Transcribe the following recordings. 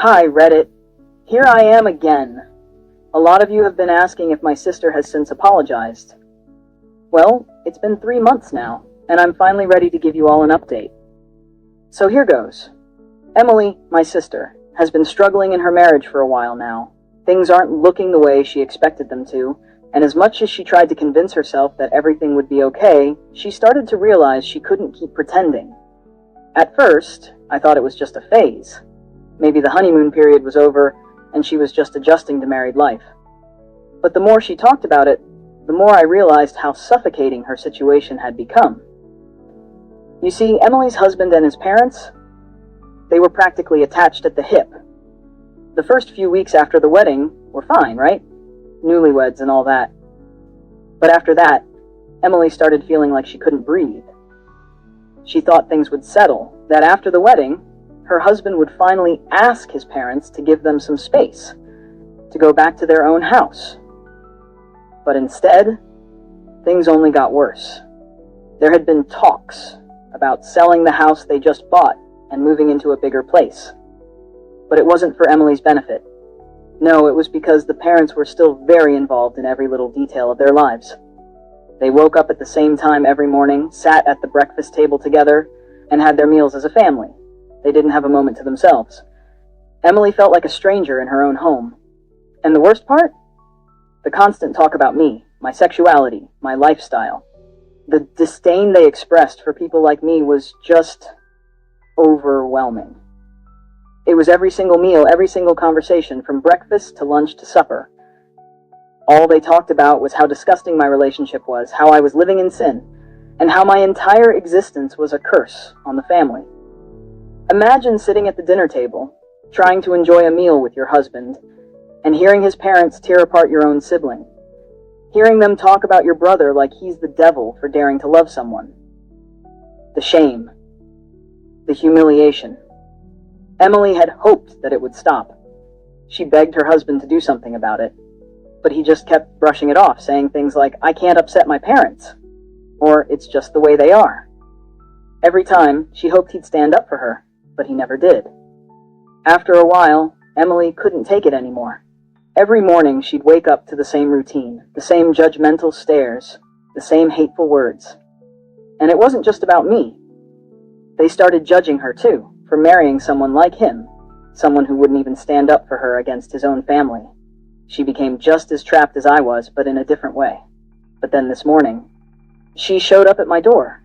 Hi, Reddit. Here I am again. A lot of you have been asking if my sister has since apologized. Well, it's been 3 months now, and I'm finally ready to give you all an update. So here goes. Emily, my sister, has been struggling in her marriage for a while now. Things aren't looking the way she expected them to, and as much as she tried to convince herself that everything would be okay, she started to realize she couldn't keep pretending. At first, I thought it was just a phase. Maybe the honeymoon period was over, and she was just adjusting to married life. But the more she talked about it, the more I realized how suffocating her situation had become. You see, Emily's husband and his parents, they were practically attached at the hip. The first few weeks after the wedding were fine, right? Newlyweds and all that. But after that, Emily started feeling like she couldn't breathe. She thought things would settle, that after the wedding, her husband would finally ask his parents to give them some space, to go back to their own house. But instead, things only got worse. There had been talks about selling the house they just bought and moving into a bigger place. But it wasn't for Emily's benefit. No, it was because the parents were still very involved in every little detail of their lives. They woke up at the same time every morning, sat at the breakfast table together, and had their meals as a family. They didn't have a moment to themselves. Emily felt like a stranger in her own home. And the worst part? The constant talk about me, my sexuality, my lifestyle. The disdain they expressed for people like me was just overwhelming. It was every single meal, every single conversation, from breakfast to lunch to supper. All they talked about was how disgusting my relationship was, how I was living in sin, and how my entire existence was a curse on the family. Imagine sitting at the dinner table, trying to enjoy a meal with your husband, and hearing his parents tear apart your own sibling. Hearing them talk about your brother like he's the devil for daring to love someone. The shame. The humiliation. Emily had hoped that it would stop. She begged her husband to do something about it, but he just kept brushing it off, saying things like, "I can't upset my parents," or "It's just the way they are." Every time, she hoped he'd stand up for her, but he never did. After a while, Emily couldn't take it anymore. Every morning, she'd wake up to the same routine, the same judgmental stares, the same hateful words. And it wasn't just about me. They started judging her, too, for marrying someone like him, someone who wouldn't even stand up for her against his own family. She became just as trapped as I was, but in a different way. But then this morning, she showed up at my door.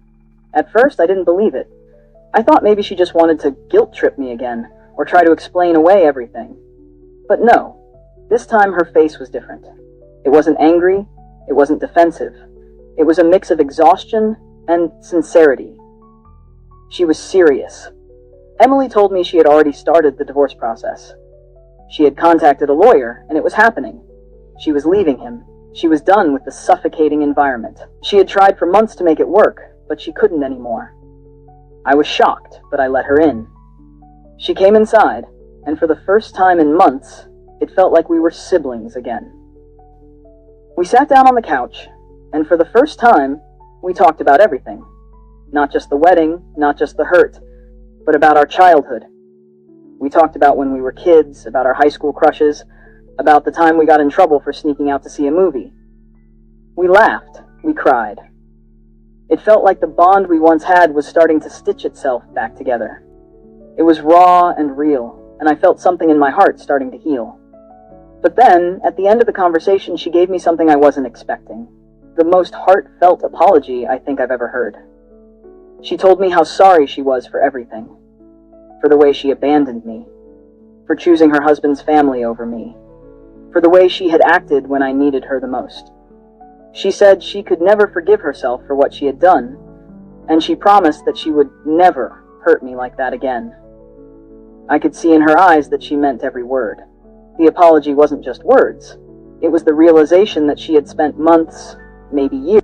At first, I didn't believe it. I thought maybe she just wanted to guilt trip me again, or try to explain away everything. But no, this time her face was different. It wasn't angry, it wasn't defensive. It was a mix of exhaustion and sincerity. She was serious. Emily told me she had already started the divorce process. She had contacted a lawyer, and it was happening. She was leaving him. She was done with the suffocating environment. She had tried for months to make it work, but she couldn't anymore. I was shocked, but I let her in. She came inside, and for the first time in months, it felt like we were siblings again. We sat down on the couch, and for the first time, we talked about everything. Not just the wedding, not just the hurt, but about our childhood. We talked about when we were kids, about our high school crushes, about the time we got in trouble for sneaking out to see a movie. We laughed, we cried. It felt like the bond we once had was starting to stitch itself back together. It was raw and real, and I felt something in my heart starting to heal. But then, at the end of the conversation, she gave me something I wasn't expecting. The most heartfelt apology I think I've ever heard. She told me how sorry she was for everything. For the way she abandoned me. For choosing her husband's family over me. For the way she had acted when I needed her the most. She said she could never forgive herself for what she had done, and she promised that she would never hurt me like that again. I could see in her eyes that she meant every word. The apology wasn't just words. It was the realization that she had spent months, maybe years,